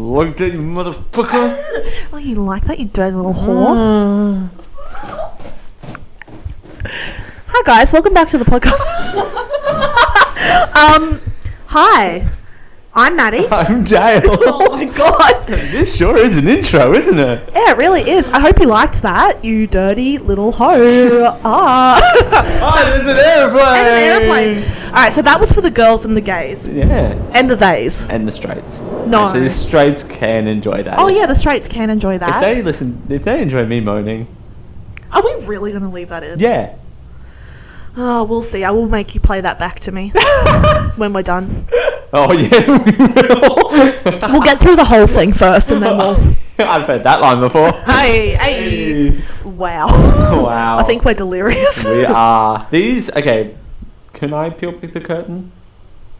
Looked at you, motherfucker. Oh, you like that, you dirty little whore? Hi guys, welcome back to the podcast. Hi, I'm Maddie. I'm Dale. Oh my god. This sure is an intro, isn't it? Yeah, it really is. I hope you liked that, you dirty little hoe. Oh, there's an airplane. And an airplane. Alright, so that was for the girls and the gays. Yeah. And the theys. And the straights. No. Actually, the straights can enjoy that. Oh yeah, the straights can enjoy that. If they enjoy me moaning. Are we really going to leave that in? Yeah. Oh, we'll see. I will make you play that back to me when we're done. Oh yeah, we will. We'll get through the whole thing first and then we'll... I've heard that line before. Hey. Wow. Wow. I think we're delirious. We are. Okay, can I peel back the curtain?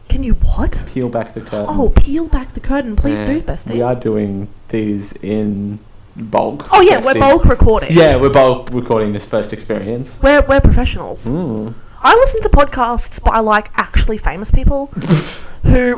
Can you what? Peel back the curtain. Oh, peel back the curtain. Please do, bestie. We are doing these in bulk. Oh yeah, Besties. we're bulk recording. Yeah, we're bulk recording this first experience. We're professionals. Mm. I listen to podcasts by like actually famous people who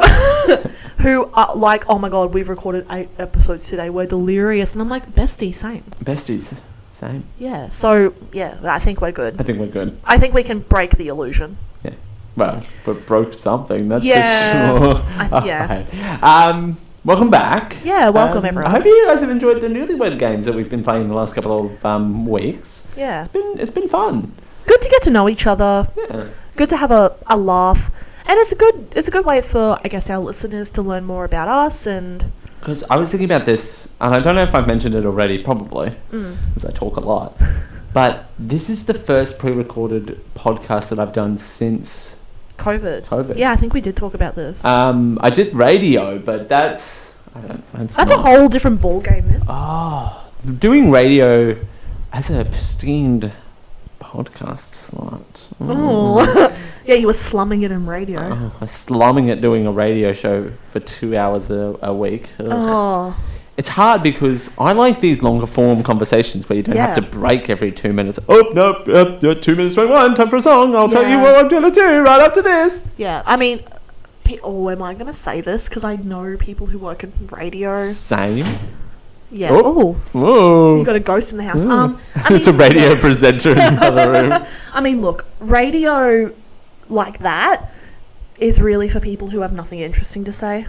are like, oh my god, we've recorded 8 episodes today. We're delirious, and I'm like, bestie, same. Besties, same. Yeah. So yeah, I think we're good. I think we're good. I think we can break the illusion. Yeah. Well, we broke something. That's Yeah. for sure. Yeah. Welcome back. Yeah, welcome everyone. I hope you guys have enjoyed the Newlywed Games that we've been playing the last couple of weeks. Yeah. It's been fun. Good to get to know each other. Yeah. Good to have a laugh, and it's a good way for, I guess, our listeners to learn more about us. And because I was thinking about this, and I don't know if I've mentioned it already, probably, because I talk a lot. But this is the first pre-recorded podcast that I've done since COVID. Yeah, I think we did talk about this. I did radio, but that's a whole different ball game, man. Oh, doing radio as a esteemed podcast slot. Oh. Yeah, you were slumming it in radio. I was slumming it doing a radio show for 2 hours a week. Ugh. Oh. It's hard because I like these longer form conversations where you don't have to break every 2 minutes. Oh, no, 2 minutes 21, time for a song. I'll tell you what I'm going to do right after this. Yeah, I mean, am I going to say this? Because I know people who work in radio. Same. Yeah. Oh. Whoa. You got a ghost in the house. It's a radio presenter in the other room. I mean, look, radio like that is really for people who have nothing interesting to say.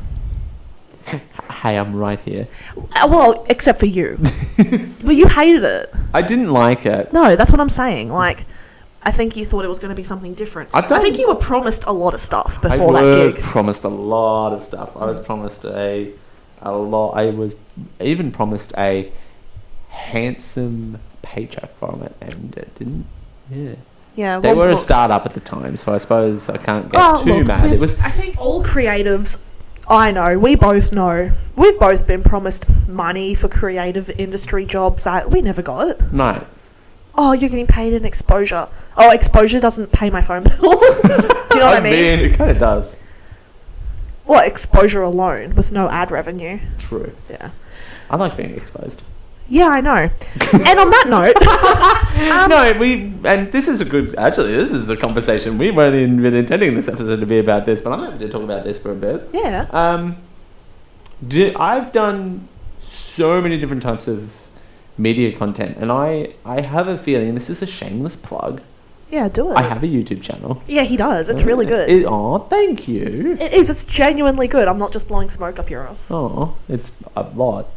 Hey, I'm right here. Well, except for you. But you hated it. I didn't like it. No, that's what I'm saying. Like, I think you throught it was going to be something different. I think you were promised a lot of stuff before that gig. I was promised a lot of stuff. I was promised a lot. I was even promised a handsome paycheck from it, and it didn't. Yeah. Yeah. They were a startup at the time, so I suppose I can't get too mad. I think all creatives. I know, we both know. We've both been promised money for creative industry jobs that we never got. No. Oh, you're getting paid in exposure. Oh, exposure doesn't pay my phone bill. Do you know what I mean? It kind of does. Well, exposure alone with no ad revenue. True. Yeah. I like being exposed. Yeah, I know. And on that note... and this is this is a conversation. We weren't even intending this episode to be about this, but I'm happy to talk about this for a bit. Yeah. I've done so many different types of media content, and I have a feeling, this is a shameless plug. Yeah, do it. I have a YouTube channel. Yeah, he does. It's really good. Thank you. It is. It's genuinely good. I'm not just blowing smoke up your ass. Oh, it's a lot.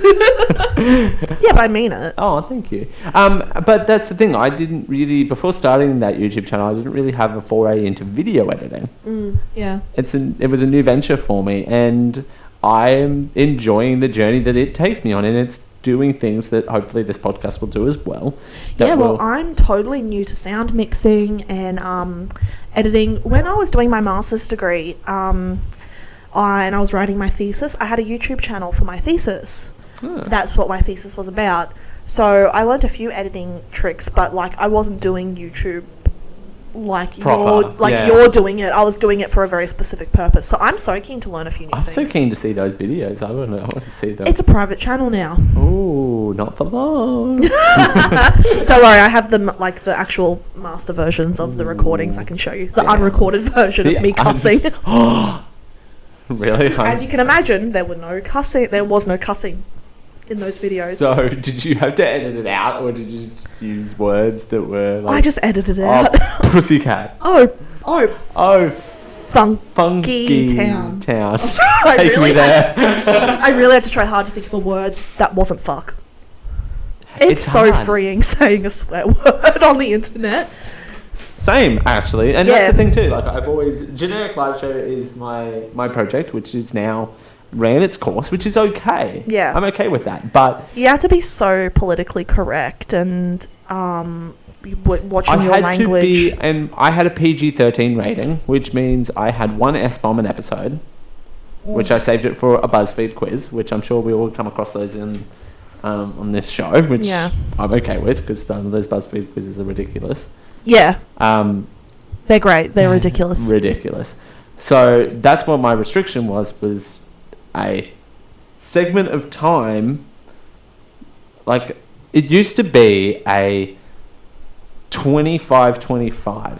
Yeah, but I mean it. Oh, thank you. But that's the thing. I didn't really, before starting that YouTube channel, I didn't really have a foray into video editing. Yeah. It was a new venture for me, and I'm enjoying the journey that it takes me on, and it's doing things that hopefully this podcast will do as well. Yeah, well, I'm totally new to sound mixing and editing. When I was doing my master's degree, and I was writing my thesis, I had a YouTube channel for my thesis. That's what my thesis was about. So I learned a few editing tricks, but like I wasn't doing YouTube like you're doing it. I was doing it for a very specific purpose. So I'm so keen to learn a few new things. I'm so keen to see those videos. I want to see them. It's a private channel now. Oh, not for long. Don't worry, I have the actual master versions of the recordings I can show you. The unrecorded version of me cussing. Really? As you can imagine, there was no cussing in those videos. So, did you have to edit it out, or did you just use words that were like... I just edited it out. Pussycat. Oh, funky town. Take me there. I really had to try hard to think of a word that wasn't fuck. It's so hard. Freeing saying a swear word on the internet. Same, actually. And that's the thing, too. Like, I've always... Generic Live Show is my project, which is now ran its course, which is okay. Yeah. I'm okay with that. But... You have to be so politically correct and watching your language. And I had a PG-13 rating, which means I had one S-bomb an episode, which I saved it for a BuzzFeed quiz, which I'm sure we all come across those in... on this show, which I'm okay with, because those BuzzFeed quizzes are ridiculous. Yeah. They're great. They're ridiculous. Ridiculous. So that's what my restriction was a segment of time. Like, it used to be a 25-25.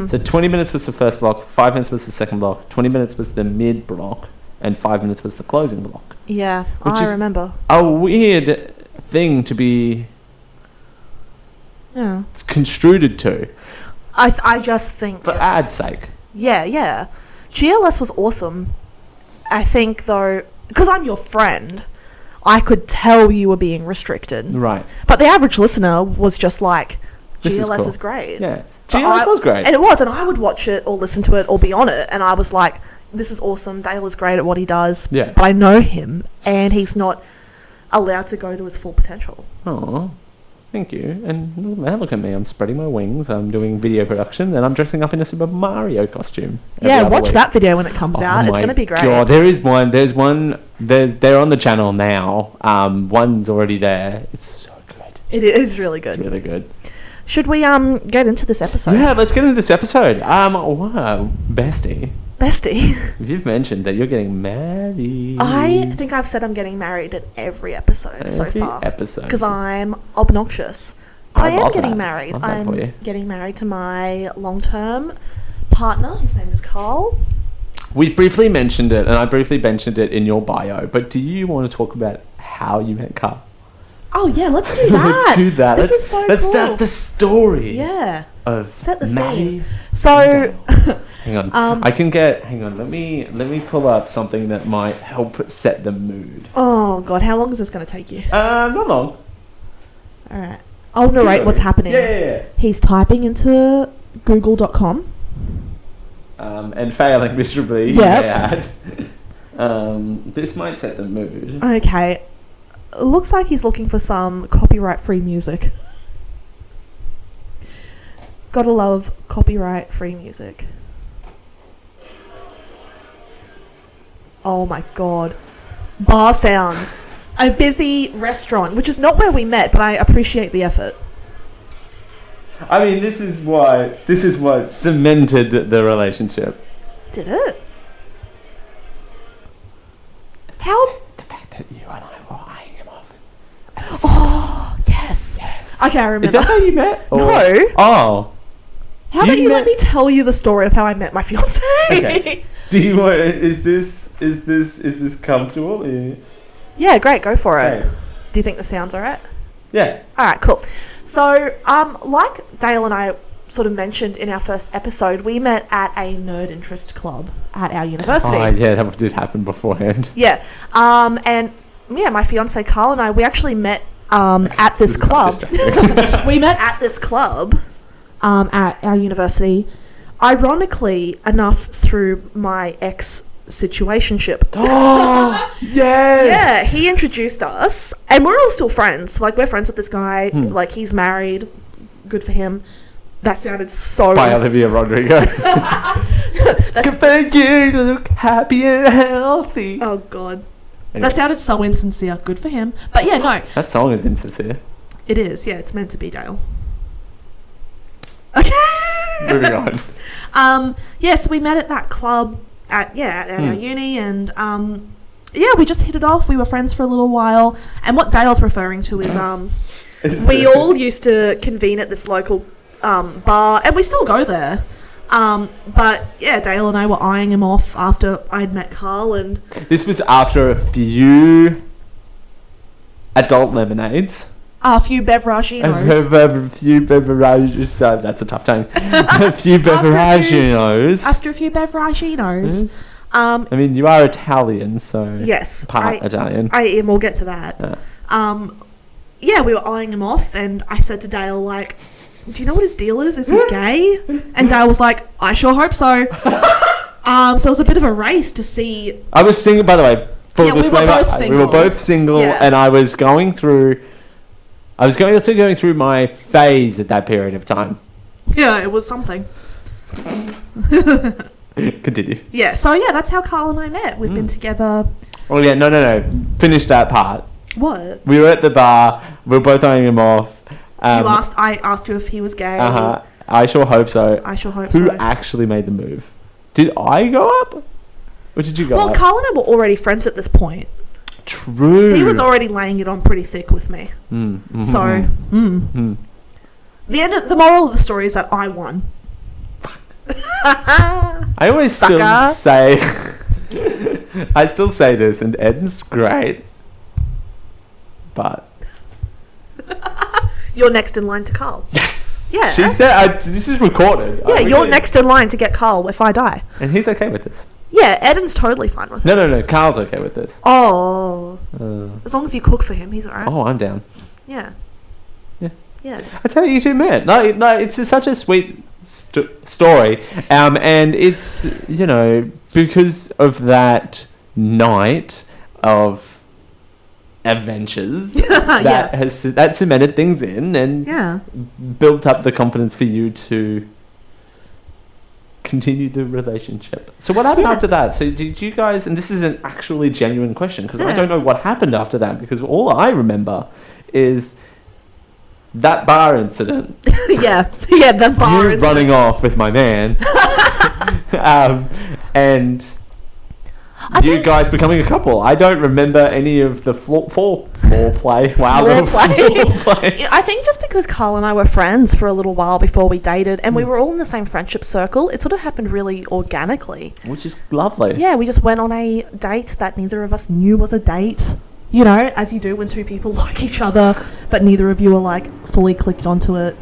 So 20 minutes was the first block, 5 minutes was the second block, 20 minutes was the mid block, and 5 minutes was the closing block. Yeah, I remember. A weird thing to be construed to. I just think... For ad's sake. Yeah. GLS was awesome. I think, though, because I'm your friend, I could tell you were being restricted. Right. But the average listener was just like, GLS is great. Yeah. GLS was great. And it was, and I would watch it or listen to it or be on it, and I was like... This is awesome. Dale is great at what he does. Yeah. But I know him, and he's not allowed to go to his full potential. Oh, thank you. And now look at me. I'm spreading my wings. I'm doing video production, and I'm dressing up in a Super Mario costume. Yeah, watch that video when it comes out. It's going to be great. God, there's one. They're on the channel now. One's already there. It's so good. It is really good. It's really good. Should we get into this episode? Yeah, let's get into this episode. Wow, Bestie. You've mentioned that you're getting married. I think I've said I'm getting married in every episode so far. Because I'm obnoxious. But I am getting married. I'm getting married to my long-term partner. His name is Carl. We've briefly mentioned it, and I briefly mentioned it in your bio, but do you want to talk about how you met Carl? Oh, yeah, let's do that. Let's do that. This is so cool. Let's start the story. Yeah. Set the Maddie. Scene. So... Hang on. Hang on. Let me pull up something that might help set the mood. Oh, God. How long is this going to take you? Not long. All right. I'll narrate what's happening. Yeah. He's typing into google.com. And failing miserably. Yep. This might set the mood. Okay. Looks like he's looking for some copyright-free music. Gotta love copyright-free music. Oh my God. Bar sounds. A busy restaurant, which is not where we met, but I appreciate the effort. I mean, this is what cemented the relationship. Did it? How? The fact that you and I were eyeing him off. Oh, yes. Okay, I remember. Is that how you met? No. Oh. How about you let me tell you the story of how I met my fiance? Okay. Do you want? Is this comfortable? Yeah, great. Go for it. Okay. Do you think the sound's alright? Yeah. All right, cool. So, like Dale and I sort of mentioned in our first episode, we met at a nerd interest club at our university. Oh, yeah, that did happen beforehand. Yeah. And yeah, my fiance Carl and I, we actually met at this club. We met at this club at our university. Ironically enough, through my ex-situationship. Oh, yes! Yeah, he introduced us, and we're all still friends. Like, we're friends with this guy. Like, he's married. Good for him. That sounded so... By Olivia Rodrigo. Good for you, look happy and healthy. Oh, God. Anyway. That sounded so insincere. Good for him. But yeah, no. That song is insincere. It is, yeah. It's meant to be, Dale. Okay. Moving on. Yeah, so we met at that club at our uni, and yeah, we just hit it off. We were friends for a little while, and what Dale's referring to is we all used to convene at this local bar, and we still go there. But yeah, Dale and I were eyeing him off after I'd met Carl, and this was after a few adult lemonades. A few beveraginos. A few beveraginos. That's a tough time. A few beveraginos. After a few beveraginos. Yes. I mean, you are Italian, so yes, part Italian. I am. We'll get to that. Yeah, we were eyeing him off, and I said to Dale, like, "Do you know what his deal is? Is he gay?" And Dale was like, "I sure hope so." So it was a bit of a race to see. I was single, by the way. We were both single. We were both single, and I was going through. Also going through my phase at that period of time. Yeah, it was something. Continue. Yeah, so yeah, that's how Carl and I met. We've been together. Oh yeah, no. Finish that part. What? We were at the bar. We were both eyeing him off. I asked you if he was gay. I sure hope so. Who so. actually made the move? Did I go up? Or did you go up? Well, Carl and I were already friends at this point. True. He was already laying it on pretty thick with me. So, the moral of the story is that I won. I always still say... I still say this, and Ed's great. But... You're next in line to Carl. Yes! Yeah. She said... this is recorded. Yeah, you're next in line to get Carl if I die. And he's okay with this. Yeah, Eden's totally fine with it. No. Carl's okay with this. Oh. As long as you cook for him, he's alright. Oh, I'm down. Yeah. I tell you two met. No, it's such a sweet story. And it's, because of that night of adventures that cemented things in and built up the confidence for you to continue the relationship. So what happened after that? So did you guys, and this is an actually genuine question because I don't know what happened after that, because all I remember is that bar incident. The bar incident. Running off with my man. And you guys becoming a couple. I don't remember any of the floor play. Wow, floor play. I think just because Carl and I were friends for a little while before we dated, and we were all in the same friendship circle, it sort of happened really organically. Which is lovely. Yeah, we just went on a date that neither of us knew was a date. As you do when two people like each other, but neither of you are like fully clicked onto it.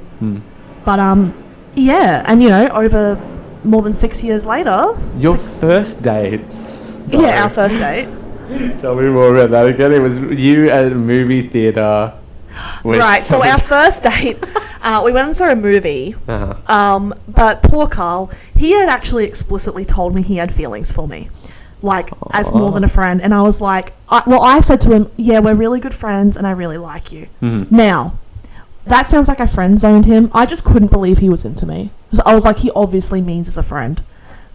But and over more than 6 years later. Your first date. Yeah, our first date. Tell me more about that again. It was you at a movie theatre. Right, so our first date, we went and saw a movie, but poor Carl, he had actually explicitly told me he had feelings for me, as more than a friend, and I was like, I said to him, yeah, we're really good friends, and I really like you. Now, that sounds like I friend-zoned him. I just couldn't believe he was into me. So I was like, he obviously means as a friend.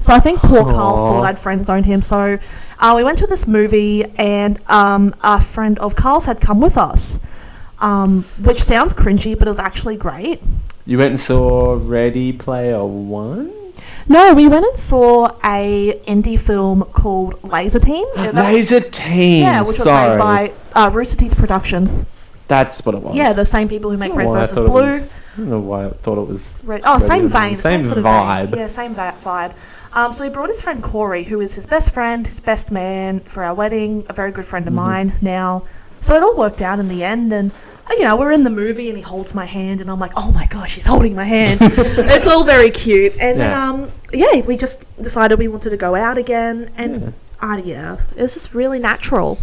So I think poor Carl thought I'd friend-zoned him. So we went to this movie, and a friend of Carl's had come with us, which sounds cringy, but it was actually great. You went and saw Ready Player One? No, we went and saw a indie film called Laser Team. Laser Team! Yeah, which was made by Rooster Teeth Production. That's what it was. Yeah, the same people who make Red vs. Blue. I don't know why I thought it was... Red. Oh, same vein. Same sort of vibe. Vein. Yeah, same vibe. So he brought his friend Corey, who is his best friend, his best man, for our wedding, a very good friend of mine now. So it all worked out in the end, and we're in the movie and he holds my hand and I'm like, oh my gosh, he's holding my hand. It's all very cute. And then we just decided we wanted to go out again, and it was just really natural.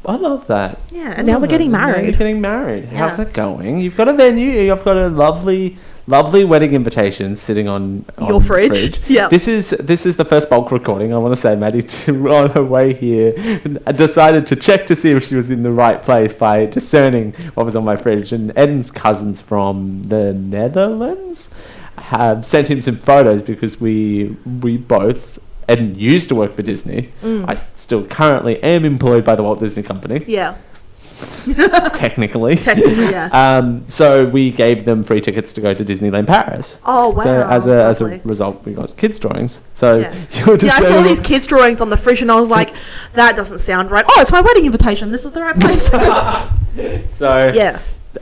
I love that. Yeah, and now we're getting married. Now you're getting married. How's that going? You've got a venue. You've got a lovely wedding invitation sitting on your fridge. Yeah. This is the first bulk recording. I want to say Maddie, on her way here, decided to check to see if she was in the right place by discerning what was on my fridge. And Eden's cousins from the Netherlands have sent him some photos because we both... Eden used to work for Disney. I still currently am employed by the Walt Disney Company. Yeah. Technically, yeah. So we gave them free tickets to go to Disneyland Paris. Oh, wow. So as a result, we got kids' drawings. So I saw these kids' drawings on the fridge and I was like, that doesn't sound right. Oh, it's my wedding invitation. This is the right place. So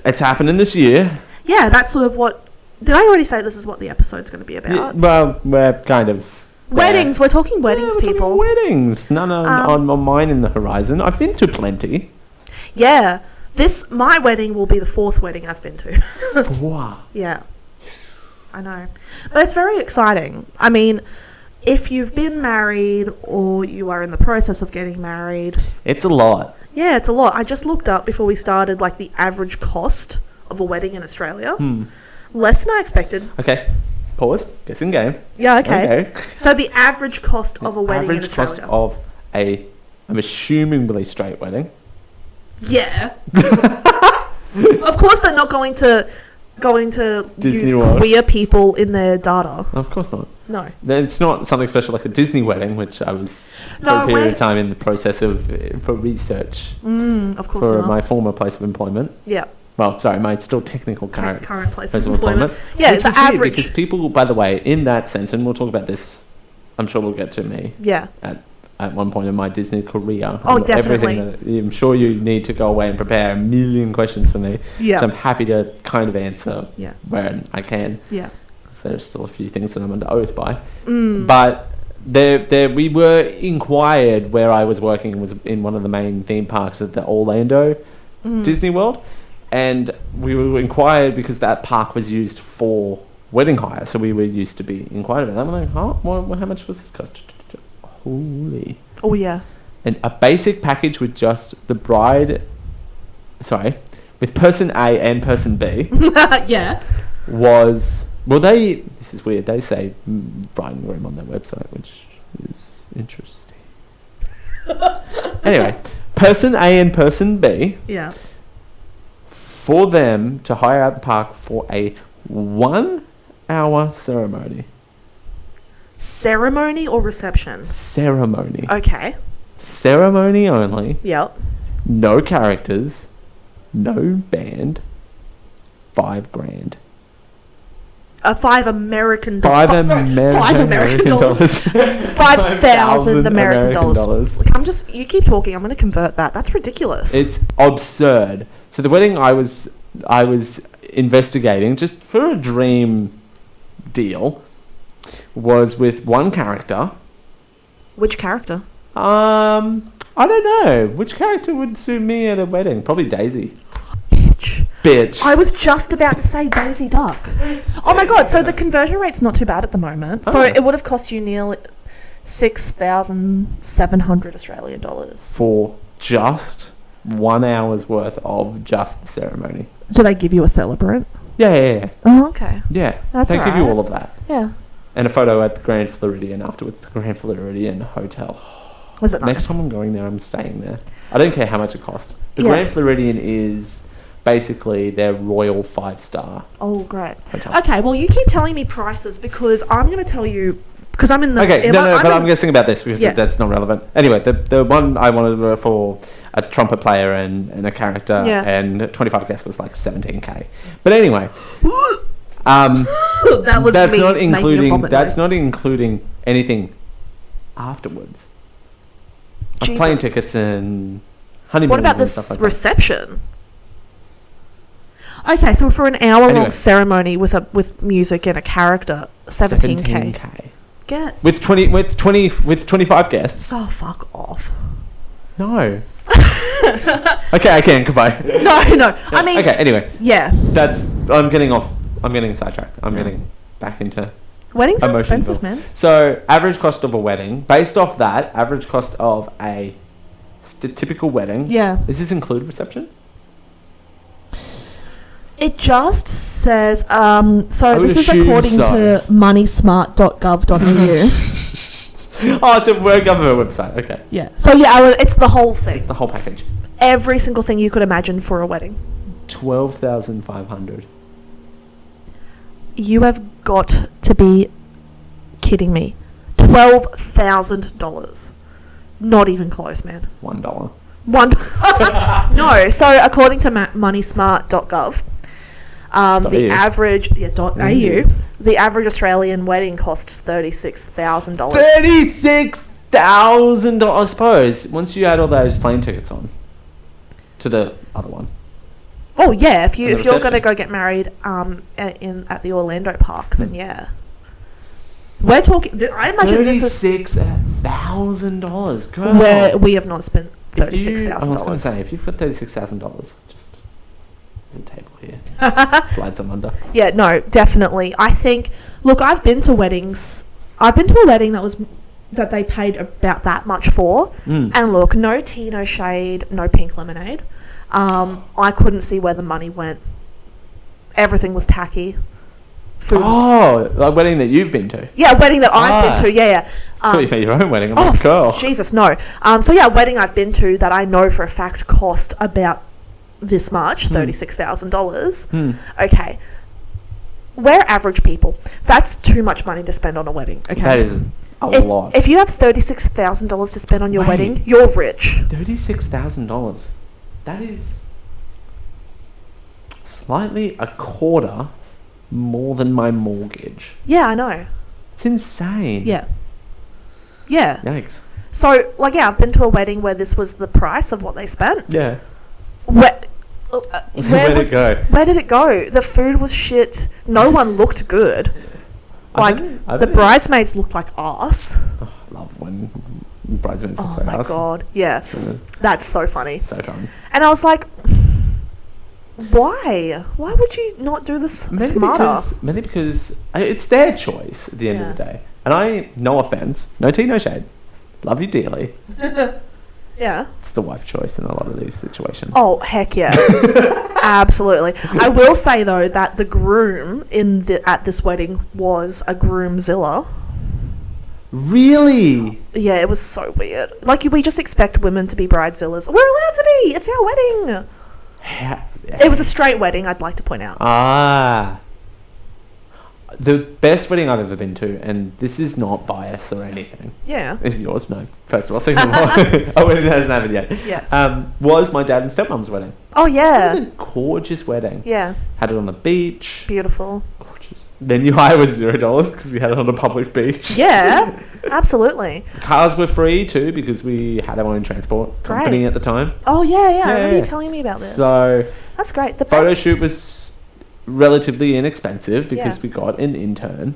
it's happening this year. Yeah, that's sort of what Did I already say this is what the episode's going to be about? Yeah, well, we're kind of... Weddings. We're talking weddings, people. Talking weddings. None on mine in the horizon. I've been to plenty. Yeah. My wedding will be the 4th wedding I've been to. Wow. Yeah. I know. But it's very exciting. I mean, if you've been married or you are in the process of getting married... It's a lot. Yeah, it's a lot. I just looked up before we started, like, the average cost of a wedding in Australia. Less than I expected. Okay. Pause. Guessing game. Yeah, okay. So the average cost of a wedding in Australia. Average cost of I'm assumingly straight wedding. Yeah. Of course they're not going to Disney use World. queer people in their data. Of course not. No. It's not something special like a Disney wedding, which I was for a period of time in the process of for research. Of course for not. my former place of employment. Yeah. Well, sorry, my still technical current place of employment. Yeah, which the average. Because people, by the way, in that sense, and we'll talk about this, I'm sure we'll get to me. Yeah. At one point in my Disney career. Oh, definitely. I'm sure you need to go away and prepare a million questions for me. Yeah. So I'm happy to kind of answer where I can. Yeah. So there's still a few things that I'm under oath by. But we were inquired where I was working was in one of the main theme parks at the Orlando Disney World. And we were inquired because that park was used for wedding hire. So we were used to be inquired about that. I'm like, how much was this cost? Holy. Oh, yeah. And a basic package with just the bride... Sorry. With person A and person B... yeah. Was... Well, this is weird. They say bride and groom on their website, which is interesting. Anyway, person A and person B... Yeah. For them to hire out the park for a 1-hour ceremony. Ceremony or reception? Ceremony. Okay. Ceremony only. Yep. No characters. No band. $5,000. $5 American dollars. $5 American dollars. 5,000 American dollars. Look, you keep talking. I'm going to convert that. That's ridiculous. It's absurd. So the wedding I was investigating just for a dream deal was with one character. Which character? I don't know. Which character would suit me at a wedding? Probably Daisy. Bitch. I was just about to say Daisy Duck. Oh my god, so the conversion rate's not too bad at the moment. So it would have cost you nearly 6,700 Australian dollars. For just 1 hour's worth of just the ceremony. Do they give you a celebrant? Yeah. Oh, okay. Yeah. That's They give you all of that. Yeah. And a photo at the Grand Floridian afterwards. The Grand Floridian Hotel. Was it nice? Next time I'm going there, I'm staying there. I don't care how much it costs. The Grand Floridian is basically their royal 5-star. Oh, great. Hotel. Okay, well, you keep telling me prices because I'm going to tell you... Because I'm in the... Okay, I'm guessing about this because that's not relevant. Anyway, the one I wanted for a trumpet player and a character and 25 guests was like $17,000. But anyway... that was that's me not including making a vomit that's noise. not including anything afterwards. Like plane tickets and honeymoons. What about this reception? Okay, so for an hour-long ceremony with music and a character, $17,000. Get with 25 guests. Oh, fuck off! No. Okay, I can. Goodbye. No. I mean. Okay. Anyway. Yeah. I'm getting off. I'm getting sidetracked. I'm getting back into. Weddings are expensive, man. So, average cost of a wedding, based off that, average cost of a typical wedding. Yeah. Does this include reception? It just says, so this is according to moneysmart.gov.au. Oh, it's a government website. Okay. Yeah. So, it's the whole thing. It's the whole package. Every single thing you could imagine for a wedding. 12,500. You have got to be kidding me. $12,000. Not even close, man. $1. No. So according to moneysmart.gov, the average .au, the average Australian wedding costs $36,000. $36,000. I suppose once you add all those plane tickets on to the other one. Oh yeah, if you're going to go get married at the Orlando park, then yeah. We're talking. I imagine this is $36,000. Where we have not spent $36,000. I was going to say, if you've got $36,000, just there's a table here. Slide some under. Yeah, no, definitely. I think. Look, I've been to weddings. I've been to a wedding that they paid about that much for, and look, no tea, no shade, no pink lemonade. I couldn't see where the money went. Everything was tacky. Food a wedding that you've been to? Yeah, a wedding that I've been to, yeah. I thought you made your own wedding. I'm like, girl. Jesus, no. So yeah, a wedding I've been to that I know for a fact cost about this much, $36,000. Okay. We're average people. That's too much money to spend on a wedding, okay? That is a lot. If you have $36,000 to spend on your wedding, you're rich. $36,000. That is slightly a quarter more than my mortgage. Yeah, I know. It's insane. Yeah. Yeah. Yikes. So, I've been to a wedding where this was the price of what they spent. Yeah. Where did it go? Where did it go? The food was shit. No one looked good. The bridesmaids looked like arse. Oh, I love when bridesmaids look like arse. Oh my god. Yeah. That's so funny. So fun. And I was like, why? Why would you not do this smarter? Mainly because it's their choice at the end of the day. And no offense, no tea, no shade. Love you dearly. Yeah. It's the wife choice in a lot of these situations. Oh, heck yeah. Absolutely. I will say, though, that the groom at this wedding was a groomzilla. Really? Yeah, it was so weird. We just expect women to be bridezillas. We're allowed to be. It's our wedding. It was a straight wedding, I'd like to point out. The best wedding I've ever been to, and this is not bias or anything. Yeah. Is yours? No. First of all. Second of all, a wedding that hasn't happened yet. Yeah. Was my dad and stepmom's wedding. Oh, yeah. It was a gorgeous wedding. Yeah. Had it on the beach. Beautiful. Gorgeous. Venue hire was $0 because we had it on a public beach. Yeah. Absolutely. Cars were free too because we had our own transport company at the time. Oh, yeah. I remember you telling me about this. So that's great. The photo shoot was relatively inexpensive because we got an intern.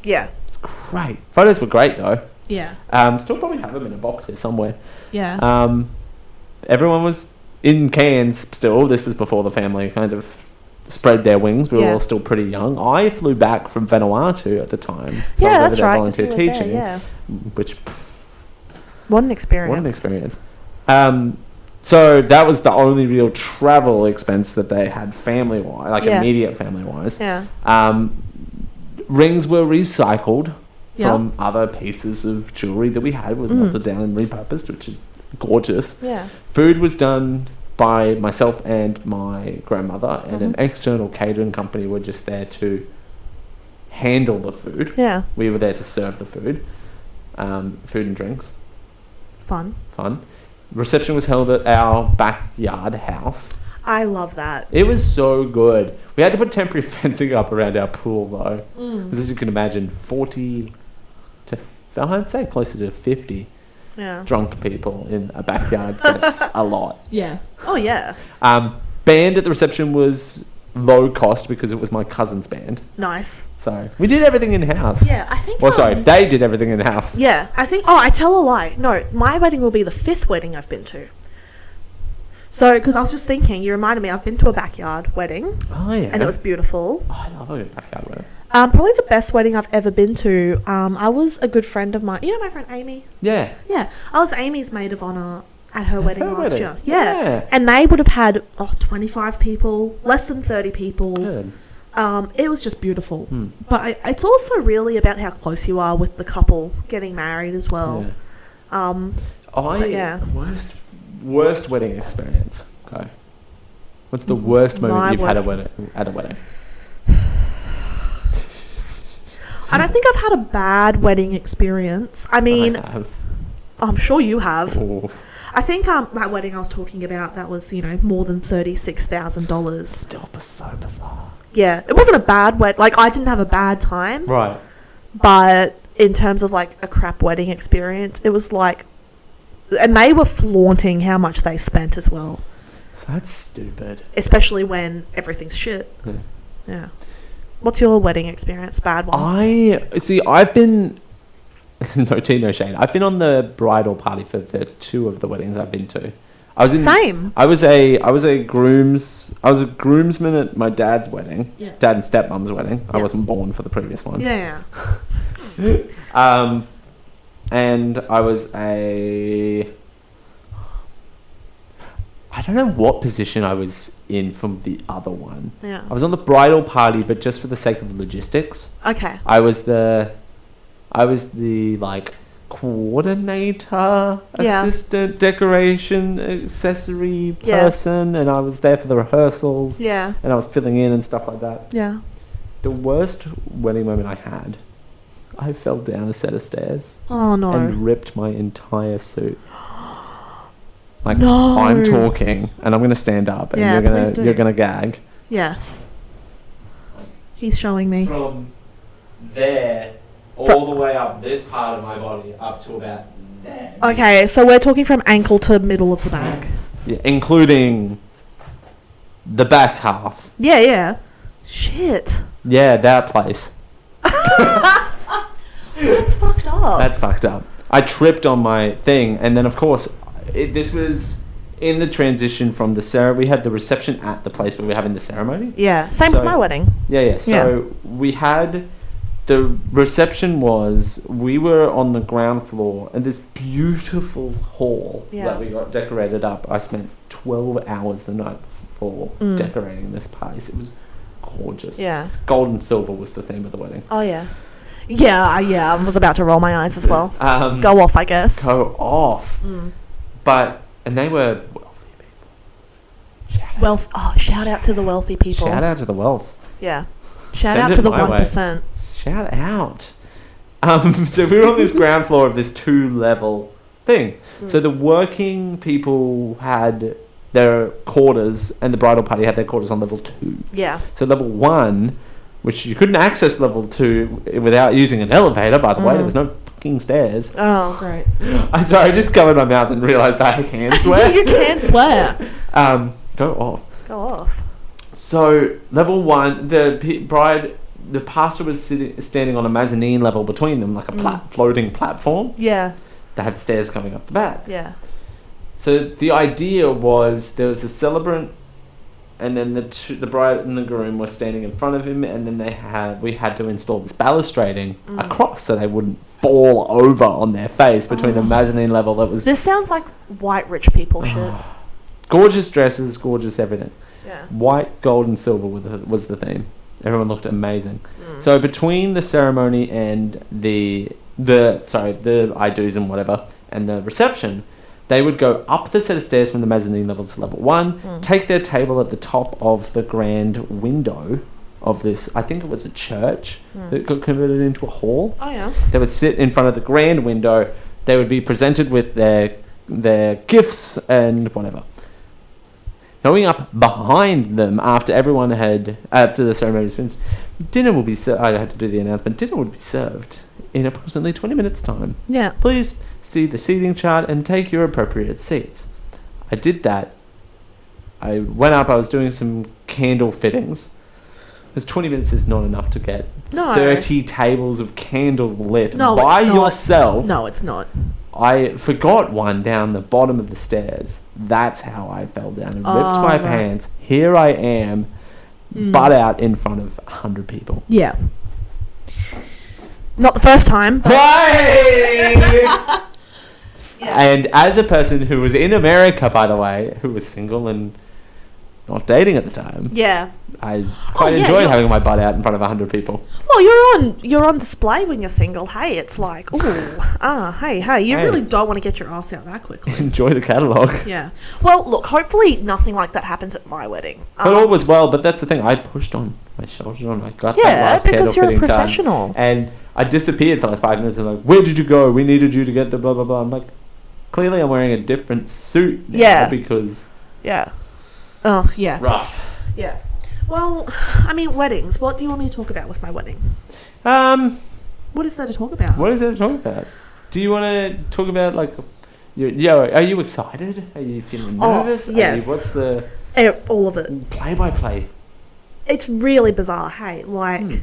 Yeah. It's great. Photos were great though. Yeah. Still probably have them in a box here somewhere. Yeah. Everyone was in Cairns still. This was before the family kind of spread their wings. We were all still pretty young. I flew back from Vanuatu at the time. So I was over there volunteer teaching. There, which... What an experience. So that was the only real travel expense that they had family-wise, immediate family-wise. Yeah. Rings were recycled from other pieces of jewellery that we had. It was melted down and repurposed, which is gorgeous. Yeah. Food was done by myself and my grandmother, and an external catering company were just there to handle the food. Yeah. We were there to serve the food. Food and drinks. Fun. Reception was held at our backyard house. I love that. It was so good. We had to put temporary fencing up around our pool though. Because as you can imagine, 40 to, I'd say closer to 50 drunk people in a backyard. That's a lot. Yeah. Oh yeah. Band at the reception was low cost because it was my cousin's band. Nice. So we did everything in-house. Yeah, I think... they did everything in-house. Yeah, I think... Oh, I tell a lie. No, my wedding will be the 5th wedding I've been to. So, because I was just thinking, you reminded me, I've been to a backyard wedding. Oh, yeah. And it was beautiful. Oh, I love a backyard wedding. Probably the best wedding I've ever been to. I was a good friend of mine. You know my friend Amy? Yeah. Yeah. I was Amy's maid of honour at her wedding last year. Yeah. And they would have had 25 people, less than 30 people. Good. It was just beautiful. But it's also really about how close you are with the couple getting married as well. Yeah. Worst wedding experience. Okay. What's the worst moment you've had at a wedding? I don't think I've had a bad wedding experience. I mean, I'm sure you have. Ooh. I think that wedding I was talking about, that was, more than $36,000. Still so bizarre. Yeah, it wasn't a bad wedding. I didn't have a bad time. Right. But in terms of, a crap wedding experience, it was and they were flaunting how much they spent as well. So that's stupid. Especially when everything's shit. Yeah. What's your wedding experience? Bad one? I've been... no tea, no shade. I've been on the bridal party for the 2 of the weddings I've been to. Same. I was a groomsman at my dad's wedding. Yeah. Dad and stepmom's wedding. Yeah. I wasn't born for the previous one. Yeah. And I was I don't know what position I was in from the other one. Yeah. I was on the bridal party, but just for the sake of logistics. Okay. I was the like coordinator, assistant, decoration, accessory person, and I was there for the rehearsals. Yeah. And I was filling in and stuff like that. Yeah. The worst wedding moment I had, I fell down a set of stairs. Oh no. And ripped my entire suit. Like, no. I'm talking and I'm gonna stand up and you're gonna gag. Yeah. He's showing me. From there all the way up this part of my body up to about there. Okay, so we're talking from ankle to middle of the back. Yeah, including the back half. Yeah. Shit. Yeah, that place. That's fucked up. That's fucked up. I tripped on my thing, and then of course, this was in the transition from the ceremony. We had the reception at the place where we were having the ceremony. Yeah, same with my wedding. Yeah. So we had... The reception we were on the ground floor in this beautiful hall that we got decorated up. I spent 12 hours the night before decorating this place. It was gorgeous. Yeah. Gold and silver was the theme of the wedding. Oh, yeah. Yeah, I was about to roll my eyes as well. Go off, I guess. Go off. And they were wealthy people. Shout out to the wealthy people. Shout out to the wealth. Yeah. Shout out to the 1%. Shout out. So we were on this ground floor of this 2-level thing. So the working people had their quarters and the bridal party had their quarters on level 2. Yeah. So level 1, which you couldn't access level 2 without using an elevator, by the way. There was no fucking stairs. Oh, great. I'm sorry, I just covered my mouth and realised I can swear. You can swear. Go off. So level 1, the pastor was standing on a mezzanine level between them, like a floating platform. Yeah. That had stairs coming up the back. Yeah. So the idea was there was a celebrant, and then the bride and the groom were standing in front of him, and then we had to install this balustrading across so they wouldn't fall over on their face between the mezzanine level that was... This sounds like white rich people shit. Gorgeous dresses, gorgeous everything. Yeah. White, gold, and silver was the theme. Everyone looked amazing. So between the ceremony and the I do's and whatever, and the reception, they would go up the set of stairs from the mezzanine level to level 1, take their table at the top of the grand window of this, I think it was a church that got converted into a hall. Oh, yeah. They would sit in front of the grand window. They would be presented with their gifts and whatever. Going up behind them after the ceremony was finished, dinner will be served. I had to do the announcement. Dinner would be served in approximately 20 minutes' time. Yeah. Please see the seating chart and take your appropriate seats. I did that. I went up. I was doing some candle fittings. Because 20 minutes is not enough to get 30 tables of candles lit by yourself. No, it's not. I forgot one down the bottom of the stairs. That's how I fell down and ripped my pants. Here I am, butt out in front of 100 people. Yeah. Not the first time. Yeah. And as a person who was in America, by the way, who was single and not dating at the time. Yeah. I quite enjoyed having my butt out in front of 100 people. Well, you're on display when you're single. Hey, it's like, hey, you really don't want to get your ass out that quickly. Enjoy the catalogue. Yeah. Well, look, hopefully nothing like that happens at my wedding. But all was well, but that's the thing. I pushed on my shoulders on. I got that last because you're a fitting professional. Done, and I disappeared for like 5 minutes. And like, where did you go? We needed you to get the blah blah blah. I'm like, clearly I'm wearing a different suit now because rough. Yeah. Well, I mean, weddings. What do you want me to talk about with my wedding? What is there to talk about? What is there to talk about? Do you want to talk about like Are you excited? Are you feeling nervous? Yes. What's the... all of it. Play by play. It's really bizarre, hey? Like...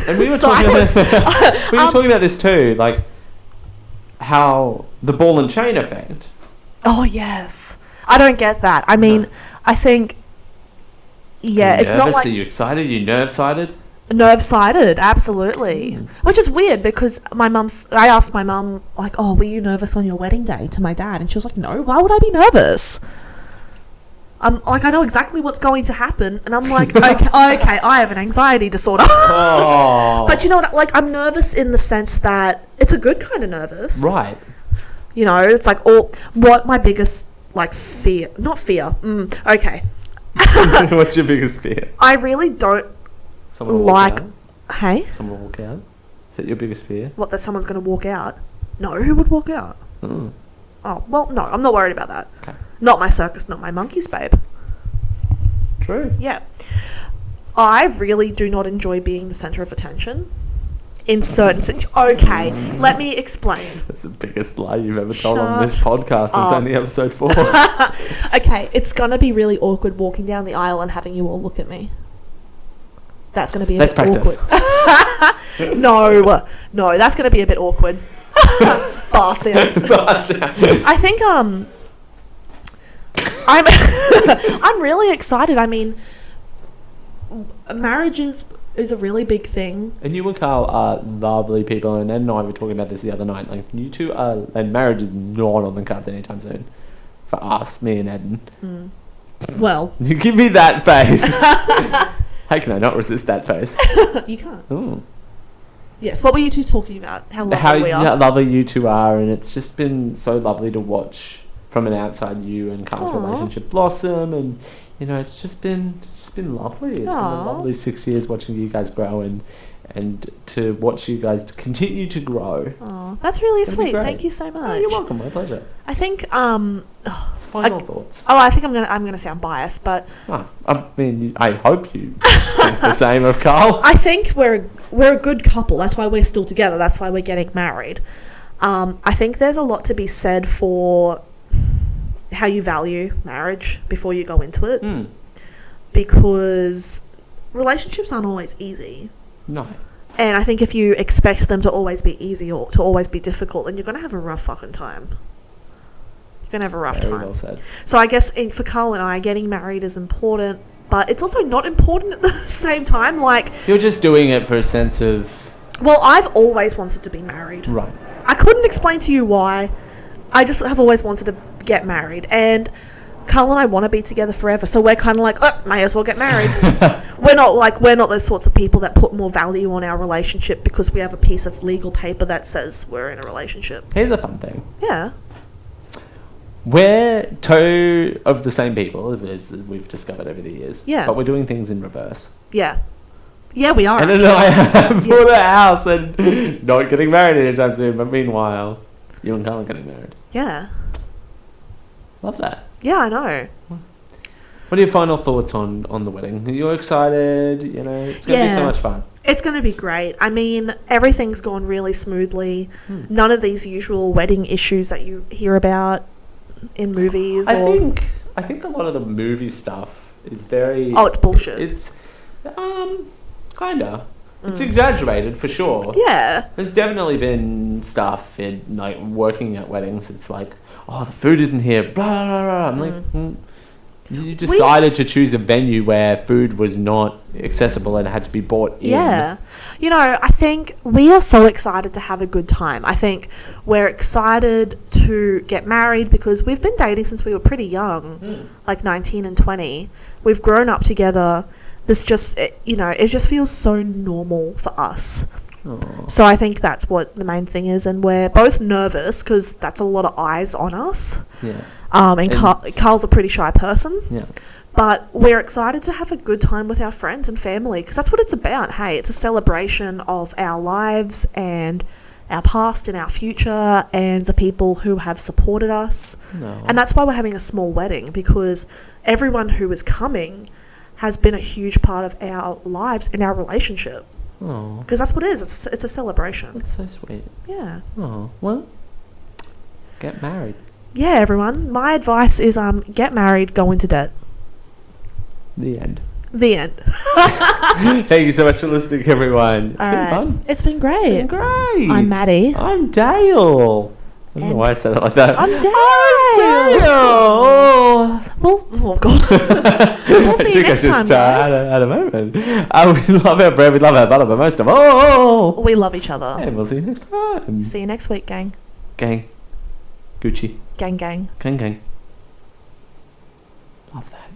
And we were talking about this too, like how the ball and chain effect. Oh, yes. I don't get that. I mean, I think... Yeah, it's not like... Are you excited? Are you nerve-sided? Nerve-sided, absolutely. Which is weird because I asked my mum, like, oh, were you nervous on your wedding day to my dad? And she was like, no, why would I be nervous? Like, I know exactly what's going to happen. And I'm like, okay, I have an anxiety disorder. Oh. But you know what? Like, I'm nervous in the sense that it's a good kind of nervous. Right. You know, it's like what my biggest, like, fear... Not fear. Okay. What's your biggest fear? I really don't Someone like... Walk out? Hey? Someone will walk out? Is that your biggest fear? What, that someone's going to walk out? No, who would walk out? Mm. Oh, well, no, I'm not worried about that. Okay. Not my circus, not my monkeys, babe. True. Yeah. I really do not enjoy being the centre of attention in certain situations. Okay, let me explain. That's the biggest lie you've ever told on this podcast. It's only episode 4. Okay, it's going to be really awkward walking down the aisle and having you all look at me. That's going to be a bit awkward. No, that's going to be a bit awkward. Bar sounds. I think I'm really excited. I mean, marriage is a really big thing. And you and Carl are lovely people, and Ed and I were talking about this the other night. Like, you two are, and marriage is not on the cards anytime soon for us, me and Ed. Well, you give me that face. How can I not resist that face? You can't. Ooh. Yes. What were you two talking about? How lovely we are. How lovely you two are, and it's just been so lovely to watch from an outside you and Carl's relationship blossom, and you know, it's just been lovely. It's been a lovely 6 years watching you guys grow and to watch you guys continue to grow. Oh, that's really sweet. Thank you so much. Oh, you're welcome. My pleasure. I think final thoughts. Oh, I think I'm gonna sound biased, but I mean, I hope you think the same of Carl. I think we're a good couple. That's why we're still together. That's why we're getting married. I think there's a lot to be said for how you value marriage before you go into it, because relationships aren't always easy. No. And I think if you expect them to always be easy or to always be difficult, then you're going to have a rough fucking time. You're going to have a rough time. Well said. So I guess for Carl and I, getting married is important, but it's also not important at the same time. Like, you're just doing it for a sense of... Well, I've always wanted to be married. Right. I couldn't explain to you why. I just have always wanted to get married. And Carl and I want to be together forever, so we're kind of like, may as well get married. We're not those sorts of people that put more value on our relationship because we have a piece of legal paper that says we're in a relationship. Here's a fun thing. Yeah. We're two of the same people, as we've discovered over the years. Yeah. But we're doing things in reverse. Yeah. Yeah, we are. And then I have bought a house and not getting married anytime soon, but meanwhile, you and Carl are getting married. Yeah. Love that. Yeah, I know. What are your final thoughts on the wedding? Are you excited? You know, it's going to be so much fun. It's going to be great. I mean, everything's gone really smoothly. None of these usual wedding issues that you hear about in movies. I think a lot of the movie stuff is very... Oh, it's bullshit. It's, kinda. It's exaggerated for sure. Yeah. There's definitely been stuff in, like, working at weddings. It's like, oh, the food isn't here, blah, blah, blah. I'm like, you decided to choose a venue where food was not accessible and had to be bought in. Yeah. You know, I think we are so excited to have a good time. I think we're excited to get married because we've been dating since we were pretty young, like 19 and 20. We've grown up together. This just, it just feels so normal for us. Aww. So I think that's what the main thing is, and we're both nervous because that's a lot of eyes on us. Yeah. And Carl's a pretty shy person. Yeah. But we're excited to have a good time with our friends and family because that's what it's about. Hey, it's a celebration of our lives and our past and our future and the people who have supported us. No. And that's why we're having a small wedding, because everyone who is coming has been a huge part of our lives and our relationship. Oh. Because that's what it is. It's a celebration. That's so sweet. Yeah. Oh, well, Get married. Yeah, everyone. My advice is get married, go into debt. The end. The end. Thank you so much for listening, everyone. It's been fun. It's been great. It's been great. I'm Maddie. I'm Dale. I don't know why I said it like that. I'm Dale. Oh God. We'll see you next time, guys. At a moment. We love our bread, we love our butter, but most of all, we love each other. And we'll see you next time. See you next week, gang. Gang. Gucci. Gang, gang. Gang, gang. Love that.